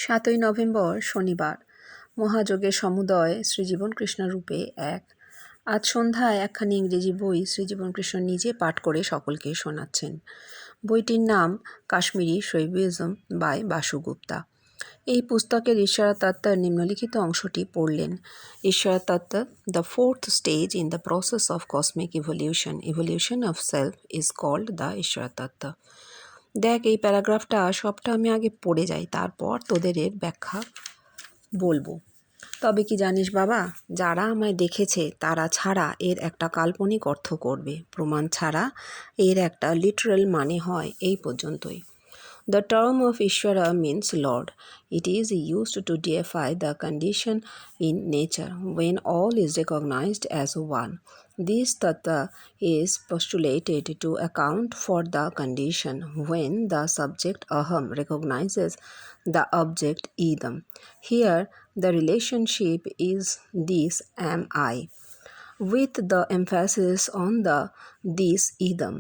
7ই November শনিবার। মহাযোগের সমুদয় শ্রীজীবন কৃষ্ণ রূপে এক। আজ সন্ধ্যায় একখানি ইংরেজি বই শ্রীজীবন কৃষ্ণ নিজে পাঠ করে সকলকে শোনাচ্ছেন। বইটির নাম কাশ্মীরি শৈবিজম বাই বাসু গুপ্তা। এই পুস্তকের ঈশ্বর তত্ত্বের নিম্নলিখিত অংশটি পড়লেন। ঈশ্বর তত্ত্ব, the fourth stage in the process of cosmic evolution of self is called the Ishvara tattva. দেখ, এই প্যারাগ্রাফটা সবটা আমি আগে পড়ে যাই, তারপর তোদের এর ব্যাখ্যা বলবো। তবে কি জানিস বাবা, যারা আমায় দেখেছে তারা ছাড়া এর একটা কাল্পনিক অর্থ করবে, প্রমাণ ছাড়া এর একটা লিটারাল মানে হয় এই পর্যন্তই। The term of Ishvara means Lord. It is used to deify the condition in nature when all is recognized as one. This tattva is postulated to account for the condition when the subject aham recognizes the object idam. Here, the relationship is this am I, with the emphasis on the this idam.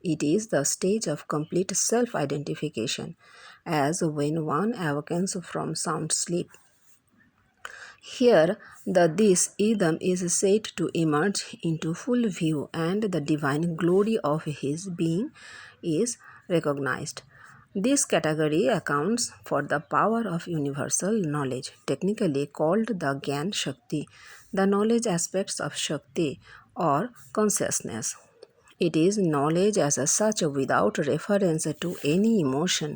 It is the stage of complete self-identification, as when one awakens from sound sleep. Here, the this idam is said to emerge into full view and the divine glory of his being is recognized. This category accounts for the power of universal knowledge, technically called the Gyan Shakti, the knowledge aspects of Shakti or consciousness. It is knowledge as such without reference to any emotion.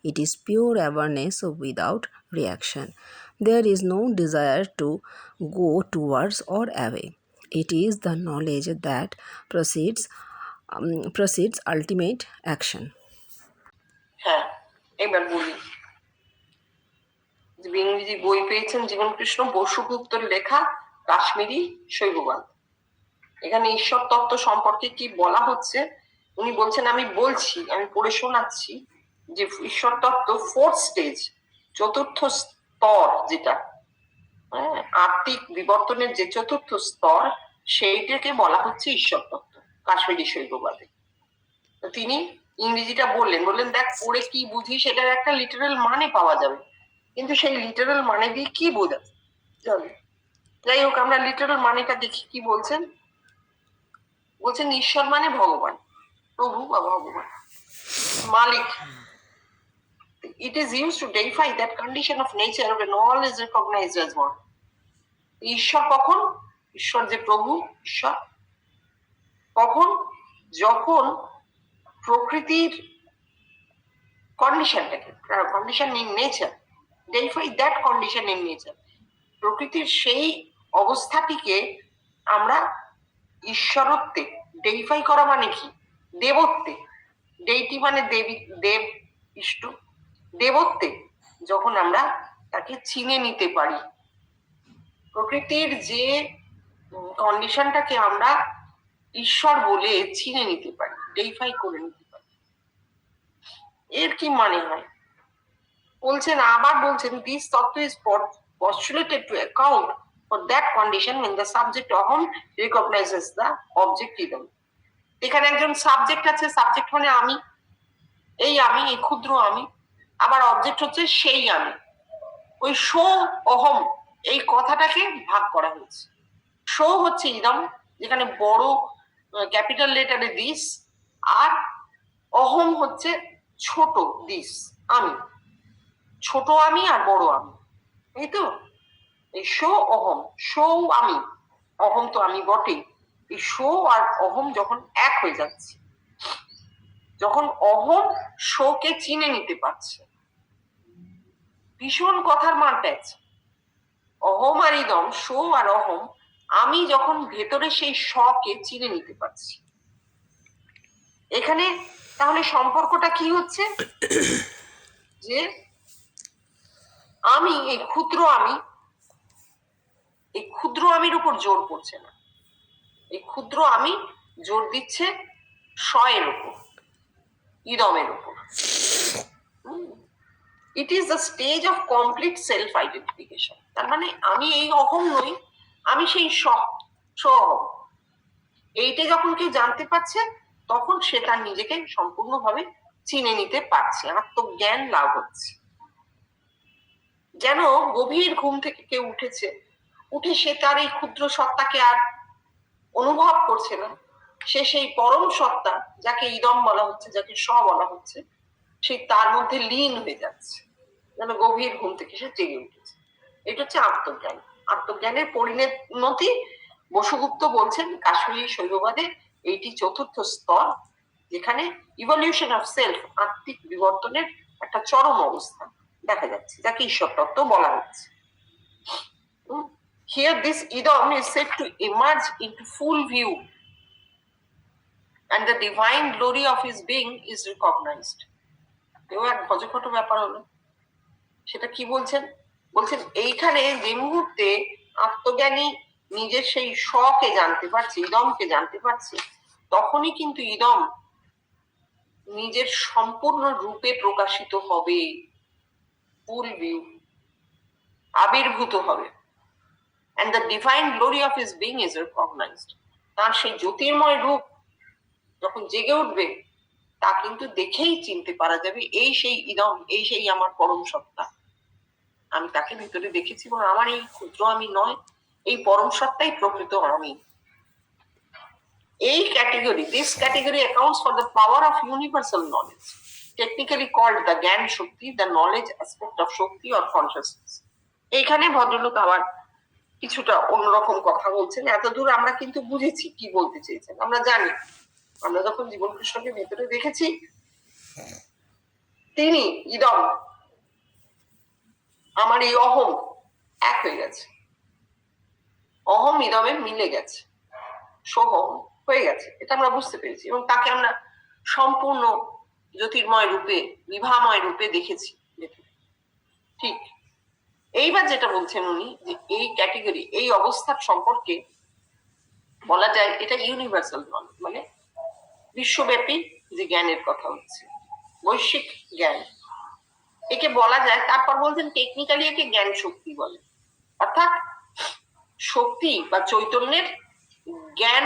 It is pure awareness without reaction. There is no desire to go towards or away. It is the knowledge that precedes ultimate action. হ্যাঁ, এবার বলি যে ইংরেজি বই পেয়েছেন জীবনকৃষ্ণ বসুগুপ্তর লেখা কাশ্মীরি শৈববাদ। এখানে ঈশ্বর তত্ত্ব সম্পর্কে কি বলা হচ্ছে উনি বলছেন, আমি পড়ে শোনাচ্ছি যে ঈশ্বর তত্ত্ব ফোর্থ স্টেজ, চতুর্থ স্তর, যেটা আত্মিক বিবর্তনের যে চতুর্থ স্তর, সেইটাকে বলা হচ্ছে ঈশ্বর তত্ত্ব কাশ্মীরি শৈববাদে। তিনি ইংরেজিটা বললেন দেখ পড়ে কি বুঝি সেটার একটা লিটারাল মানে পাওয়া যাবে, কিন্তু সেই লিটারাল মানে দিয়ে কি বোঝা যাবে। যাই হোক, আমরা লিটারাল মানেটা দেখি। কি বলছেন ঈশ্বর মানে ভগবান, প্রভু বা ভগবান, মালিক। It is used to deify that condition of nature when all is recognized as one. ঈশ্বর কখন? ঈশ্বর যে প্রভু, ঈশ্বর কখন? যখন প্রকৃতির condition in nature, deify that condition in nature, প্রকৃতির সেই অবস্থাটিকে আমরা ঈশ্বরত্বে, ডেইফাই করা মানে কি? দেবত্বে, ডেইটি মানে দেবী, দেব, ইষ্ট, দেবত্বে যখন আমরা তাকে চিনে নিতে পারি, প্রকৃতির যে কন্ডিশনটাকে আমরা ঈশ্বর বলে চিনে নিতে পারি, ডেইফাই করে নিতে পারি, এর কি মানে হয়? আবার বলছেন দিস তত্ত্ব is postulated to account for that condition when the subject aham recognizes the object idam. এখানে একজন সাবজেক্ট আছে, সাবজেক্ট মানে আমি, এই ক্ষুদ্র আমি, আবার অবজেক্ট হচ্ছে সেই আমি। ওই সো অহম এই কথাটাকে ভাগ করা হয়েছে। সো হচ্ছে ইদম, যেখানে বড় ক্যাপিটাল লেটারে দিস, আর অহম হচ্ছে ছোট দিস, আমি, ছোট আমি আর বড় আমি, এই তো। এই শো অহম, শো আমি, অহম তো আমি বটে। এই শো আর অহম যখন এক হয়ে যাচ্ছে, যখন অহম শোকে চিনে নিতে পারছে, ভীষণ কথার মার পেয়েছে। অহম আর ইদম, শো আর অহম, আমি যখন ভেতরে সেই শকে চিনে নিতে পারছি, এখানে তাহলে সম্পর্কটা কি হচ্ছে? যে আমি, এই ক্ষুদ্র আমির উপর জোর পড়ছে না, এই ক্ষুদ্র আমি জোর দিচ্ছে স্বয়ের উপর, ইদমের উপর। It is the stage of complete self identification. তার মানে আমি এই অহম নই, আমি সেই স্ব-অহম। এইটা যখন কেউ জানতে পারছে, তখন সে তার নিজেকে সম্পূর্ণভাবে চিনে নিতে পারছে, আত্মজ্ঞান লাভ হচ্ছে। যেন গভীর ঘুম থেকে কেউ উঠেছে, উঠে সে তার এই ক্ষুদ্র সত্তাকে আর অনুভব করছে না, সে সেই পরম সত্তা যাকে ইদম বলা হচ্ছে, যাকে স বলা হচ্ছে, সে তার মধ্যে লীন হয়ে যাচ্ছে, যেন গভীর ঘুম থেকে সে জেগে উঠেছে। এটা হচ্ছে আত্মজ্ঞান। আত্মজ্ঞানের পরিণতি বসুগুপ্ত বলছেন কাশ্মীরি শৈববাদে এইটি চতুর্থ স্তর, যেখানে ইভলিউশন অফ সেলফ, আত্মিক বিবর্তনের একটা চরম অবস্থা দেখা যাচ্ছে, যাকে ঈশ্বর তত্ত্ব বলা হচ্ছে। Here this idom is said to emerge into full view and the divine glory of his being is recognized. এও এক ভজঘট ব্যাপার হলো। সেটা কি বলছেন? বলছেন এইখানে যে মুহূর্তে আত্মজ্ঞানী নিজের সেই স্বকে জানতে পারছে, ইদমকে জানতে পারছে, তখনই কিন্তু ইদম নিজের সম্পূর্ণ রূপে প্রকাশিত হবে, ফুল ভিউ, আবির্ভূত হবে। and the divine glory of his being is recognized. তার সেই জ্যোতির্ময় রূপ যখন জেগে উঠবে, তা কিন্তু দেখেই চিনতে পারা যাবে এই সেই ইদম, এই সেই আমার পরম সত্তা। আমি তাকে ভিতরে দেখেছি এবং আমার এই ক্ষুদ্র আমি নয়, এই পরম সত্তাই প্রকৃত আমি। এই category, this category accounts for the power of universal knowledge, technically called the জ্ঞান শক্তি, the knowledge aspect of Shakti or consciousness. এইখানে ভদ্রলোক আবার কিছুটা অন্যরকম কথা বলছেন। এতদূর আমরা কিন্তু বুঝেছি কি বলতে চেয়েছেন, আমরা জানি। আমরা যখন জীবন কৃষ্ণকে ভেতরে দেখেছি, তিনি ইদম, আমার এই অহম এক হয়ে গেছে, অহম ইদমে মিলে গেছে, সোহম হয়ে গেছে, এটা আমরা বুঝতে পেরেছি এবং তাকে আমরা সম্পূর্ণ জ্যোতির্ময় রূপে, বিভাময় রূপে দেখেছি। ঠিক এইবার যেটা বলছেন উনি, যে এই ক্যাটেগরি, এই অবস্থার সম্পর্কে বলা যায় এটা ইউনিভার্সাল নলেজ, মানে বিশ্বব্যাপী যে জ্ঞানের কথা হচ্ছে, বৈশ্বিক জ্ঞান, একে বলা যায়। তারপর বলছেন টেকনিক্যালি একে জ্ঞান শক্তি বলে, অর্থাৎ শক্তি বা চৈতন্যের জ্ঞান,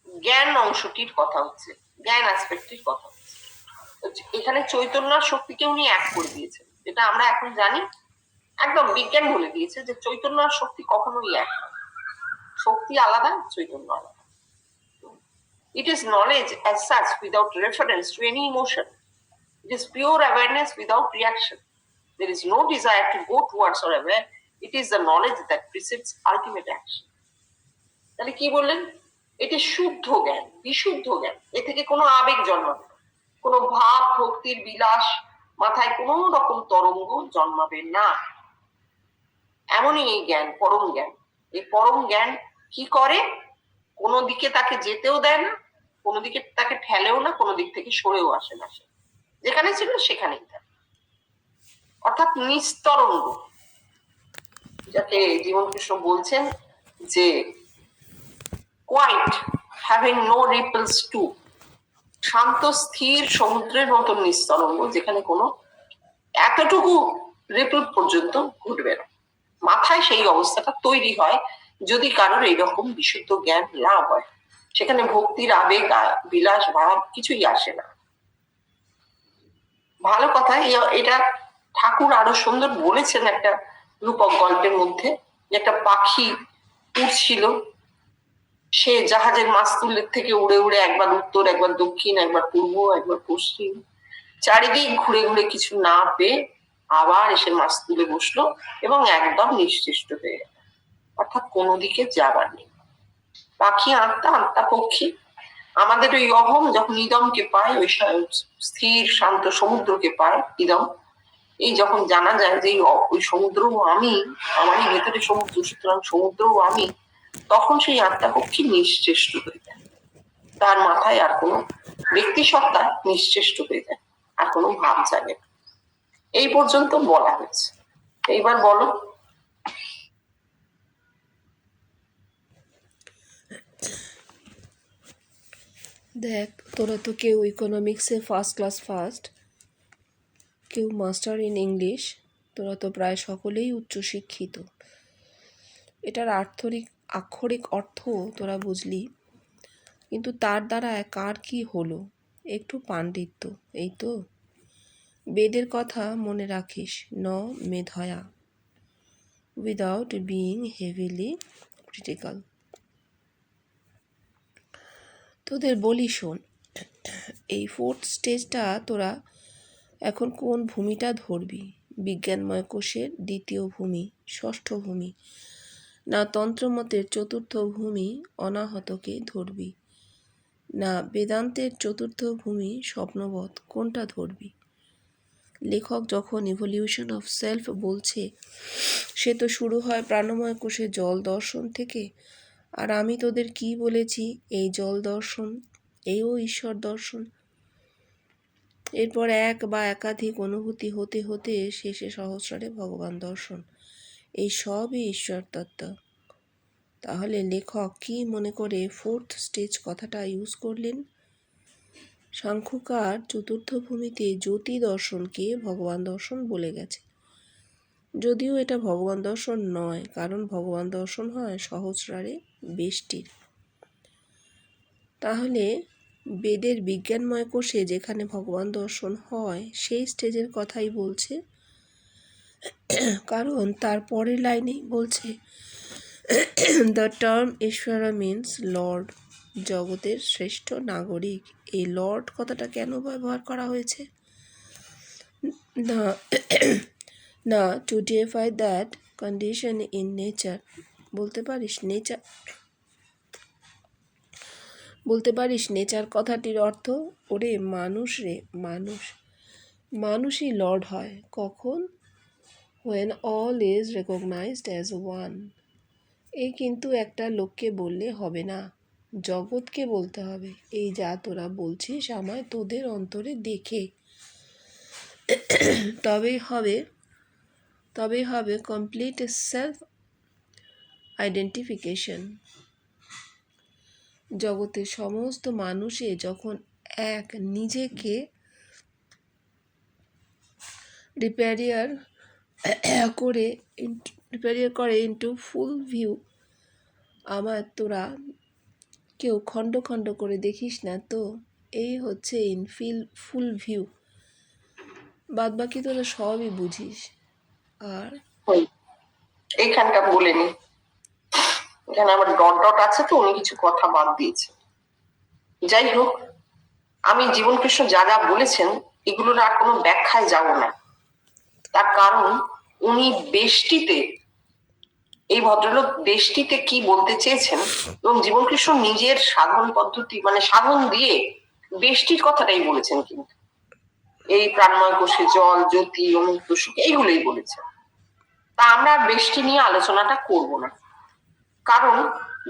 জ্ঞান অংশটির কথা হচ্ছে, জ্ঞান অ্যাসপেক্টের কথা হচ্ছে। এখানে চৈতন্য শক্তিকে উনি এক করে দিয়েছেন, যেটা আমরা এখন জানি, একদম বিজ্ঞান বলে দিয়েছে যে চৈতন্য আর শক্তি কখনোই এক নয়, শক্তি আলাদা, চৈতন্য আলাদা। It is knowledge as such without reference to any emotion. It is pure awareness without reaction. There is no desire to go towards or aware. It is the knowledge that precedes ultimate action. তাহলে কি বললেন? এটি শুদ্ধ জ্ঞান, বিশুদ্ধ জ্ঞান। এ থেকে কোনো আবেগ জন্মাবে না, কোনো ভাব ভক্তির বিলাস, মাথায় কোনো রকম তরঙ্গ জন্মাবে না। এমনই এই জ্ঞান, পরম জ্ঞান। এই পরম জ্ঞান কি করে? কোনো দিকে তাকে যেতেও দেয় না, কোনো দিকে তাকে ঠেলেও না, কোনো দিক থেকে সরেও আসে না, সে যেখানে ছিল সেখানেই থাকে, অর্থাৎ নিস্তরঙ্গ, যাকে জীবন কৃষ্ণ বলছেন যে quiet, having no ripples too, শান্ত স্থির সমুদ্রের মতন নিস্তরঙ্গ, যেখানে কোনো এতটুকু রিপল পর্যন্ত ঘুরবে না। মাথায় সেই অবস্থাটা তৈরি হয় যদি কারোর এইরকম বিশুদ্ধ জ্ঞান লাভ হয়, সেখানে ভক্তির আবেগ, বিলাস, ভাব কিছুই আসে না। ভালো কথা, এটা ঠাকুর আরো সুন্দর বলেছেন একটা রূপক গল্পের মধ্যে, একটা পাখি উড়ছিল, সে জাহাজের মাস্তুলের থেকে উড়ে উড়ে একবার উত্তর, একবার দক্ষিণ, একবার পূর্ব, একবার পশ্চিম, চারিদিক ঘুরে ঘুরে কিছু না পেয়ে আবার এসে মাস্তুলে বসলো এবং একদম নিশ্চেষ্ট হয়ে গেল, অর্থাৎ কোনো দিকে যাবার নেই। পাখি আত্মা, আত্মা পক্ষী। আমাদের ওই অহম যখন ইদমকে পায়, ওই স্থির শান্ত সমুদ্রকে পায়, ইদম, এই যখন জানা যায় যে ওই সমুদ্রও আমি, আমারই ভেতরে সমুদ্র, সুতরাং সমুদ্রও আমি, তখন সেই আত্মা পক্ষী নিশ্চেষ্ট হয়ে যায়, তার মাথায় আর কোনো ব্যক্তি সত্তা নিশ্চেষ্ট হয়ে যায়, আর কোনো ভাব জাগে না। এই পর্যন্ত বলা হয়েছে। এইবার বলো। দেখ, তোরা তো কেউ ইকোনমিক্সে ফার্স্ট ক্লাস ফার্স্ট, কেউ মাস্টার ইন ইংলিশ, তোরা তো প্রায় সকলেই উচ্চশিক্ষিত। এটার আক্ষরিক অর্থ তোরা বুঝলি, কিন্তু তার দ্বারা কার কি হলো? একটু পাণ্ডিত্য, এই তো। বেদের কথা মনে রাখিস, ন মেধয়া, উইদাউট বিইং হেভিলি ক্রিটিক্যাল। তোদের বলি শোন, এই 4th স্টেজটা তোরা এখন কোন ভূমিটা ধরবি? বিজ্ঞানময় কোষের 2য় ভূমি, 6ষ্ঠ ভূমি, না তন্ত্রমতের 4র্থ ভূমি অনাহতকে ধরবি, না বেদান্তের 4র্থ ভূমি স্বপ্নবৎ, কোনটা ধরবি? লেখক যখন ইভলিউশন অফ সেলফ বলছে, সে তো শুরু হয় প্রাণময় কোষে জল দর্শন থেকে। আর আমি তোদের কি বলেছি? এই জল দর্শন, এইও ঈশ্বর দর্শন। এরপর এক বা একাধিক অনুভূতি হতে হতে শেষে সহস্রারে ভগবান দর্শন। এই সবই ঈশ্বর তত্ত্ব। তাহলে লেখক কি মনে করে 4th স্টেজ কথাটা ইউজ করলেন? সাংখ্যকার 4র্থ ভূমিতে জ্যোতি দর্শনকে ভগবান দর্শন বলে গেছে, যদিও এটা ভগবান দর্শন নয়, কারণ ভগবান দর্শন হয় সহস্রারে বেষ্টির। তাহলে বেদের বিজ্ঞানময় কোষে যেখানে ভগবান দর্শন হয় সেই স্টেজের কথাই বলছে, কারণ তার পরের লাইনেই বলছে দ্য টার্ম ঈশ্বরা মিন্স লর্ড, জগতের শ্রেষ্ঠ নাগরিক। এই লর্ড কথাটা কেন ব্যবহার করা হয়েছে? না to defy that condition in nature. বলতে পারিস নেচার কথাটির অর্থ? ওরে মানুষ রে, মানুষই লর্ড হয় কখন? when all is recognized as one। এই কিন্তু একটা লোককে বললে হবে না, জগৎকে বলতে হবে। এই যা তোরা বলছিস আমায় তোদের অন্তরে দেখে, তবেই হবে কমপ্লিট সেলফ আইডেন্টিফিকেশন। জগতের সমস্ত মানুষে যখন এক নিজেকে রিপেয়ার করে ইন্টু ফুল ভিউ। আমার তোরা কেউ খণ্ড খণ্ড করে দেখিস না তো, এই হচ্ছে ফুল ভিউ। বাদ বাকি তোরা সবই বুঝিস। আর এইখানটা বলেনি, এখানে আমার ডট ডট আছে তো, উনি কিছু কথা বাদ দিয়েছে। যাই হোক, আমি জীবনকৃষ্ণ যা যা বলেছেন এগুলোর আর কোনো ব্যাখ্যায় যাব না। তার কারণ উনি বেষ্টিতে, এই ভদ্রলোক বেষ্টিতে কি বলতে চেয়েছেন, এবং জীবনকৃষ্ণ নিজের সাধন পদ্ধতি মানে সাধন দিয়ে বেষ্টির কথাটাই বলেছেন, কিন্তু এই প্রাণময় কোষে জল, জ্যোতি, অমুক সুখ এইগুলোই বলেছেন। তা আমরা বেষ্টি নিয়ে আলোচনাটা করব না, কারণ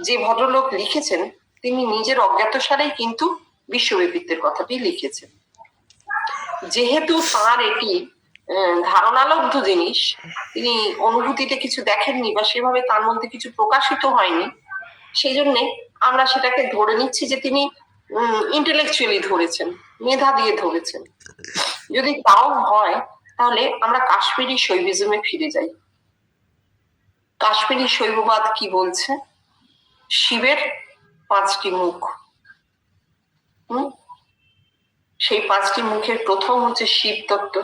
যে ভদ্রলোক লিখেছেন তিনি নিজের অজ্ঞাতসারেই কিন্তু বিশ্বব্যাপিত্বের কথাটি লিখেছেন। যেহেতু তার এটি ধারণালব্ধ জিনিস, তিনি অনুভূতিতে কিছু দেখেননি বা সেভাবে তার মধ্যে কিছু প্রকাশিত হয়নি, সেই জন্যে আমরা সেটাকে ধরে নিচ্ছি যে তিনি ইন্টেলেকচুয়ালি ধরেছেন, মেধা দিয়ে ধরেছেন। যদি তাও হয় তাহলে আমরা কাশ্মীরি শৈবিজমে ফিরে যাই। কাশ্মীরি শৈববাদ কি বলছে? শিবের 5টি মুখ। সেই 5টি মুখের প্রথম হচ্ছে শিব তত্ত্ব,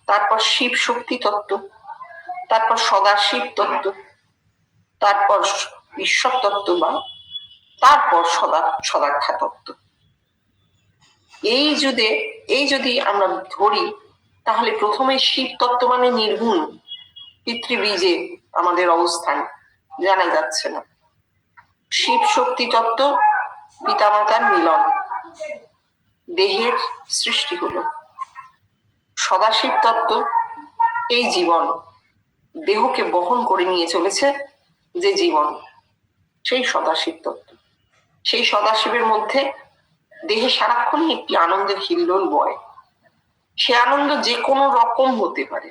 তারপর শিব শক্তি তত্ত্ব, তারপর সদাশিব তত্ত্ব, তারপর ঈশ্বর তত্ত্ব বা তারপর সদাখ্যা তত্ত্ব। এই যদি আমরা ধরি তাহলে প্রথমে শিব তত্ত্ব মানে নির্গুণ, পিতৃবীজে আমাদের অবস্থান জানা যাচ্ছে না। শিব শক্তি তত্ত্ব, পিতামাতার মিলন, দেহের সৃষ্টি হলো। সদাশিব তত্ত্ব, এই জীবন দেহকে বহন করে নিয়ে চলেছে যে জীবন, সেই সদাশিব তত্ত্ব। সেই সদাশিবের মধ্যে দেহে সারাক্ষণই একটি আনন্দের হিল্লোল বয়। সে আনন্দ যে কোনো রকম হতে পারে।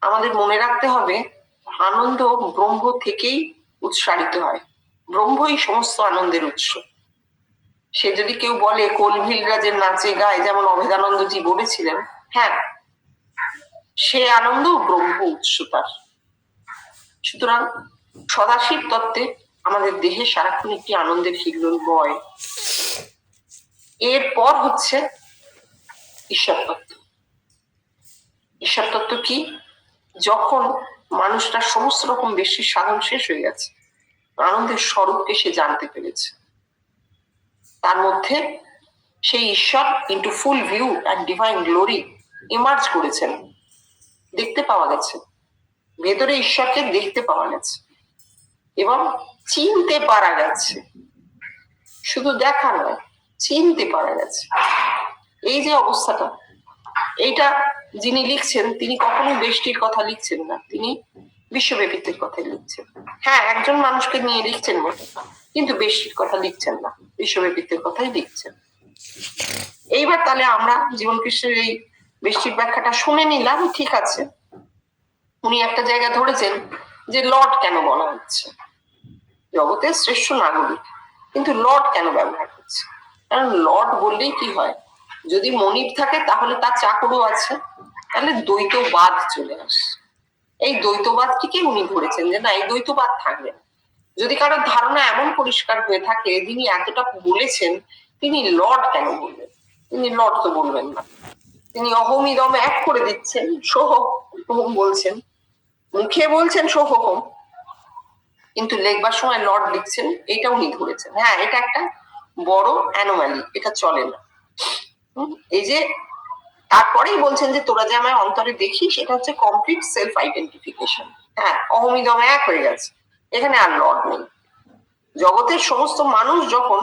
আমাদের মনে রাখতে হবে আনন্দ ব্রহ্ম থেকেই উৎসারিত হয়, ব্রহ্মই সমস্ত আনন্দের উৎস। সে যদি কেউ বলে কোলভিলরা যে নাচে গায়, যেমন অভেদানন্দজি বলেছিলেন, হ্যাঁ, সে আনন্দ ব্রহ্ম উৎস তার। সুতরাং সদাশিব তত্ত্বে আমাদের দেহে সারাক্ষণ একটি আনন্দের হিল্লোল বয়। এরপর হচ্ছে ঈশ্বর তত্ত্ব। ঈশ্বর তত্ত্ব কি? যখন মানুষটার সমস্ত রকম বেশি সাধন শেষ হয়ে গেছে, আনন্দের স্বরূপকে সে জানতে পেরেছে, তার মধ্যে সেই ঈশ্বর into full view and divine glory emerge করেছেন, দেখতে পাওয়া গেছে, ভেতরে ঈশ্বরকে দেখতে পাওয়া গেছে এবং চিনতে পারা গেছে। শুধু দেখা নয়, চিনতে পারা গেছে। এই যে অবস্থাটা, এইটা যিনি লিখছেন তিনি কখনোই বেষ্টির কথা লিখছেন না, তিনি বিশ্বব্যাপীত্বের কথাই লিখছেন। হ্যাঁ, একজন মানুষকে নিয়ে লিখছেন বটে, কিন্তু বেষ্টির কথা লিখছেন না, বিশ্বব্যাপীত্বের কথাই লিখছেন। এইবার তাহলে আমরা জীবন কৃষ্ণের এই বেষ্টির ব্যাখ্যাটা শুনে নিলাম, ঠিক আছে। উনি একটা জায়গা ধরেছেন যে লর্ড কেন বলা হচ্ছে, জগতের শ্রেষ্ঠ নাগরিক, কিন্তু লর্ড কেন ব্যবহার করছে? কারণ লর্ড বললেই কি হয়, যদি মনিব থাকে তাহলে তার চাকরও আছে, তাহলে দ্বৈতবাদ চলে আসে। এই দ্বৈতবাদটিকে উনি ধরেছেন যে না, এই দ্বৈতবাদ থাকবে না। যদি কারোর ধারণা এমন পরিষ্কার হয়ে থাকে, যিনি এতটা বলেছেন, তিনি লর্ড কেন বলবেন? তিনি লর্ড তো বলবেন না, তিনি অহম ইদম এক করে দিচ্ছেন, সোহম বলছেন, মুখে বলছেন সোহম, কিন্তু লেখবার সময় লর্ড লিখছেন, এটা উনি ধরেছেন। হ্যাঁ, এটা একটা বড় অ্যানোমালি, এটা চলে না। এই যে তারপরেই বলছেন যে তোরা যে আমার অন্তরে দেখিস, সেটা হচ্ছে কমপ্লিট সেলফ আইডেন্টিফিকেশন। হ্যাঁ, অহমিদম এক হয়ে গেছে, এখানে আর লর্ড নেই। জগতের সমস্ত মানুষ যখন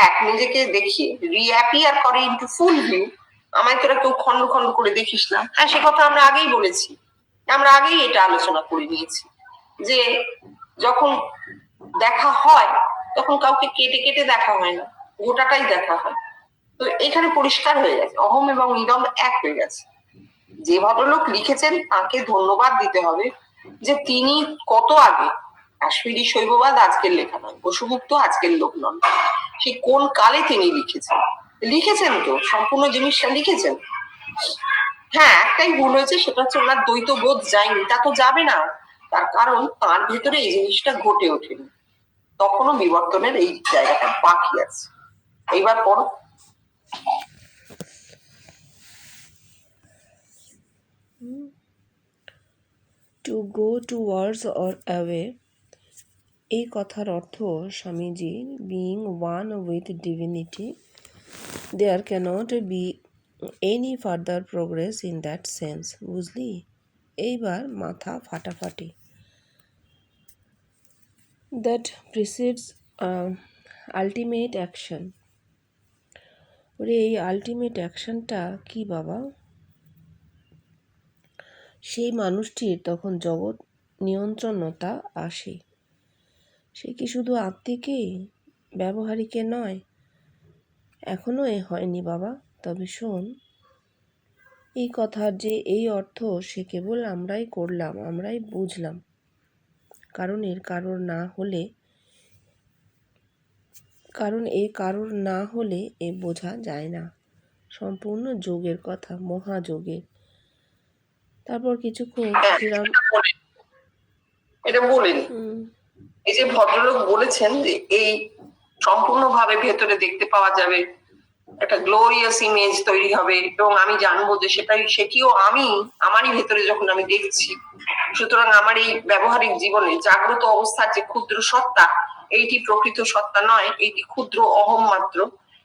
এক নিজেকে দেখিয়ে রিঅ্যাপিয়ার করে ইন্টু ফুল ভিউ, আমায় তোরা কেউ খন্ড খন্ড করে দেখিস না। হ্যাঁ, সে কথা আমরা আগেই বলেছি, আমরা আগেই এটা আলোচনা করে নিয়েছি যে যখন দেখা হয় তখন কাউকে কেটে কেটে দেখা হয় না, গোটাটাই দেখা হয়। তো এখানে পরিষ্কার হয়ে গেছে, অহম এবং ইদম এক হয়ে গেছে। যে ভদ্রলোক লিখেছেন তাকে ধন্যবাদ দিতে হবে যে তিনি কত আগে, কাশ্মীরি শৈববাদ আজকের লেখা নয়, বসুগুপ্ত আজকের লোক নন, সে কোন কালে তিনি লিখেছেন তো সম্পূর্ণ জিনিসটা লিখেছেন। হ্যাঁ, একটাই ভুল হয়েছে, সেটা হচ্ছে ওনার দ্বৈত বোধ যায়নি। তা তো যাবে না, তার কারণ তার ভেতরে এই জিনিসটা ঘটে ওঠেনি, তখনও বিবর্তনের এই জায়গাটা বাকি আছে। এইবার পড়ো। To go towards or away, এই কথার অর্থ Swamiji, being one with divinity, there cannot be any further progress in that sense. বুঝলি? এইবার মাথা ফাটাফাটি। That precedes ultimate action. ওরে, এই আলটিমেট অ্যাকশনটা কি বাবা? সেই মানুষটির তখন জগৎ নিয়ন্ত্রণতা আসে। সে কি শুধু আত্মিকই, ব্যবহারিকে নয়? এখনো এ হয়নি বাবা। তবে শোন, এই কথার যে এই অর্থ, সে কেবল আমরাই করলাম, আমরাই বুঝলাম। কারণ এ কারোর না হলে এ বোঝা যায় না। সম্পূর্ণ যোগের কথা, মহাযোগের। তারপর কিছুক্ষণ এটা বলেন, এই যে ভদ্রলোক বলেছেন যে এই সম্পূর্ণভাবে ভেতরে দেখতে পাওয়া যাবে, একটা গ্লোরিয়াস ইমেজ তৈরি হবে এবং আমি জানবো যে সেটিও আমারই ভেতরে যখন আমি দেখছি। সুতরাং আমার এই ব্যবহারিক জীবনে জাগ্রত অবস্থার যে ক্ষুদ্র সত্তা, এইটি প্রকৃত সত্তা নয়, এইটি ক্ষুদ্র অহম মাত্র,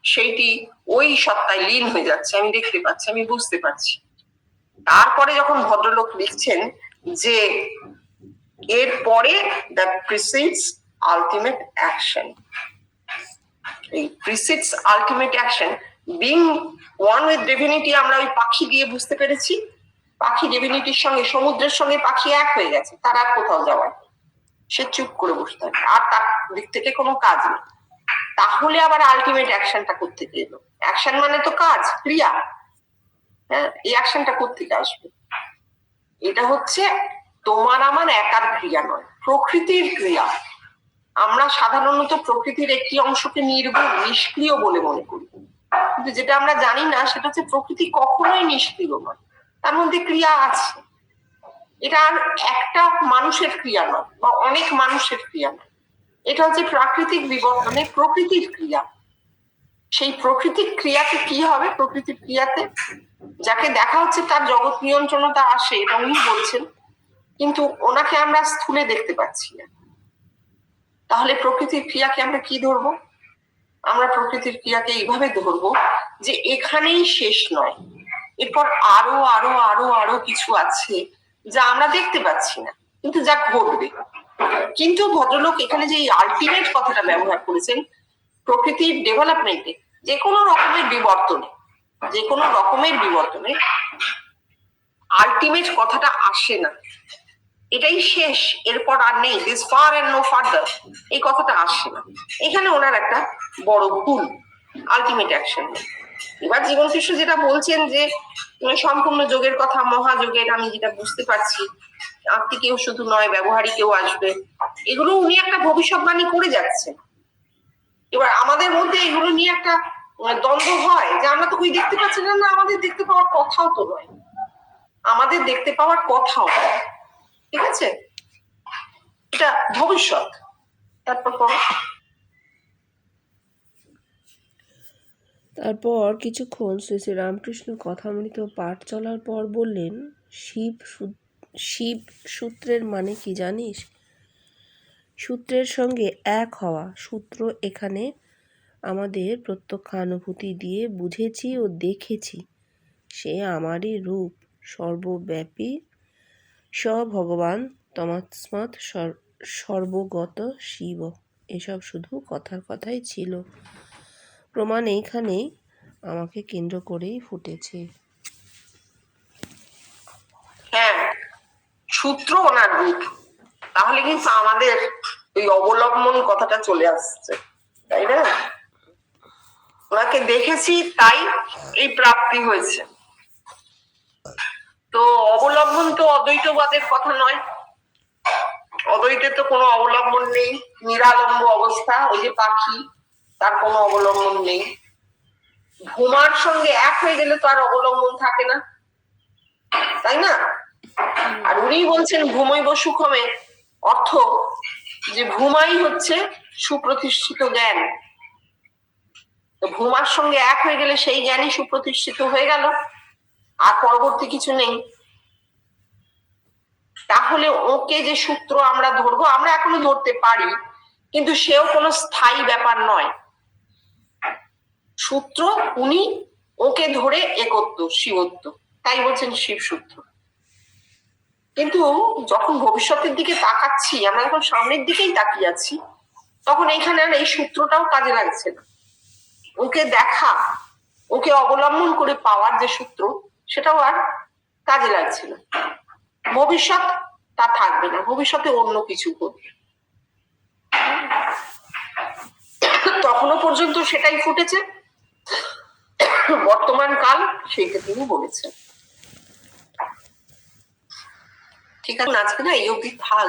সেইটি ওই সত্তায় লীন হয়ে যাচ্ছে, আমি দেখতে পাচ্ছি, আমি বুঝতে পারছি। তারপরে যখন ভদ্রলোক লিখছেন যে এরপরে দ্যাট প্রিসিডস আলটিমেট অ্যাকশন, এই precedes ultimate action, being one with divinity, আমরা ওই পাখি দিয়ে বুঝতে পেরেছি। পাখি ডিভিনিটির সঙ্গে, সমুদ্রের সঙ্গে পাখি এক হয়ে গেছে, তার আর কোথাও যাওয়ার, সে চুপ করে বসে থাকে, আর তার দিক থেকে কোনো কাজ নেই। তাহলে আবার আলটিমেট অ্যাকশনটা কোত্থেকে এলো? অ্যাকশন মানে তো কাজ, ক্রিয়া। হ্যাঁ, এই অ্যাকশনটা কোত্থেকে আসবে? এটা হচ্ছে তোমার আমার একার ক্রিয়া নয়, প্রকৃতির ক্রিয়া। আমরা সাধারণত প্রকৃতির একটি অংশকে নির্গুণ, নিষ্ক্রিয় বলে মনে করি, কিন্তু যেটা আমরা জানি না সেটা হচ্ছে প্রকৃতি কখনোই নিষ্ক্রিয় নয়, তার মধ্যে ক্রিয়া আছে। এটা আর একটা মানুষের ক্রিয়া নয় বা অনেক মানুষের ক্রিয়া নয়, এটা হচ্ছে প্রাকৃতিক বিবর্তনে প্রকৃতির ক্রিয়া। সেই প্রকৃতিক ক্রিয়াতে কি হবে? প্রকৃতির ক্রিয়াতে যাকে দেখা হচ্ছে তার জগৎ নিয়ন্ত্রণতা আসে, এটা উনি বলছেন, কিন্তু ওনাকে আমরা স্থূলে দেখতে পাচ্ছি না। তাহলে প্রকৃতির ক্রিয়াকে আমরা কি ধরবো? আমরা প্রকৃতির ক্রিয়াকে এইভাবে ধরবো যে এখানেই শেষ নয়, এরপর আরো আরো আরো আরো কিছু আছে যা আমরা দেখতে পাচ্ছি না, কিন্তু যা ঘটবে। কিন্তু ভদ্রলোক এখানে যে আলটিমেট কথাটা ব্যবহার করেছেন, প্রকৃতির ডেভেলপমেন্টে যে কোনো রকমের বিবর্তনে আলটিমেট কথাটা আসে না, এটাই শেষ, এরপর আর নেই, this far and no further, এই কথাটা আসে না। এখানে ওনার একটা বড় ভুল, আলটিমেট অ্যাকশন। এবার জীবন কৃষ্ণ যেটা বলছেন যে সম্পূর্ণ যোগের কথা, মহাযোগের, আমি যেটা বুঝতে পারছি আত্মিকেও শুধু নয়, ব্যবহারিকেও আসবে, এগুলো উনি একটা ভবিষ্যৎবাণী করে যাচ্ছেন। এবার আমাদের মধ্যে এগুলো নিয়ে একটা দ্বন্দ্ব হয় যে আমরা তো ওই দেখতে পাচ্ছি না, না আমাদের দেখতে পাওয়ার কথাও তো নয়, আমাদের দেখতে পাওয়ার কথাও, ঠিক আছে, এটা ভবিষ্যৎ। তারপর কিছুক্ষণ শ্রী শ্রী রামকৃষ্ণ কথামৃত পাঠ চলার পর বললেন, শিব সূত্রের মানে কি জানিস? সূত্রের সঙ্গে এক হওয়া। সূত্র এখানে আমাদের প্রত্যক্ষানুভূতি দিয়ে বুঝেছি ও দেখেছি, সে আমারই রূপ, সর্বব্যাপী, ভগবান তমস্মাৎ সর্বগত শিব। এসব শুধু কথার কথাই ছিল, প্রমাণ এইখানেই আমাকে কেন্দ্র করেই ফুটেছে। হ্যাঁ, সূত্র ওনার রূপ, তাহলে কিন্তু আমাদের ওই অবলম্বন কথাটা চলে আসছে, তাই না? ওনাকে দেখেছি তাই এই প্রাপ্তি হয়েছে। তো অবলম্বন তো অদ্বৈতবাদের কথা নয়, অদ্বৈতে তো কোনো অবলম্বন নেই, নিরালম্ব অবস্থা, ওই যে পাখি, তার কোনো অবলম্বন নেই। ভূমার সঙ্গে এক হয়ে গেলে তো আর অবলম্বন থাকে না, তাই না? আর উনি বলছেন ভূমৈব সুখমে, অর্থ যে ভূমাই হচ্ছে সুপ্রতিষ্ঠিত জ্ঞান। তো ভূমার সঙ্গে এক হয়ে গেলে সেই জ্ঞানই সুপ্রতিষ্ঠিত হয়ে গেল, আর পরবর্তী কিছু নেই। তাহলে ওকে যে সূত্র আমরা ধরবো, আমরা এখনো ধরতে পারি, কিন্তু সেও কোনো স্থায়ী ব্যাপার নয়। সূত্র উনি ওকে ধরে একত্ব, শিবত্ব, তাই বলছেন শিব সূত্র। কিন্তু যখন ভবিষ্যতের দিকে তাকাচ্ছি, আমরা যখন সামনের দিকেই তাকিয়ে আছি, তখন এখানে আর এই সূত্রটাও কাজে লাগছে না। ওকে দেখা, ওকে অবলম্বন করে পাওয়ার যে সূত্র, সেটাও আর কাজে লাগছে না। ভবিষ্যৎ তা থাকবে না, ভবিষ্যতে অন্য কিছু ঘটবে। তখনো পর্যন্ত সেটাই ফুটেছে, বর্তমান কাল সেইটা তিনি বলেছেন। ঠিক আছে, আজকে না এই অবধি থাক।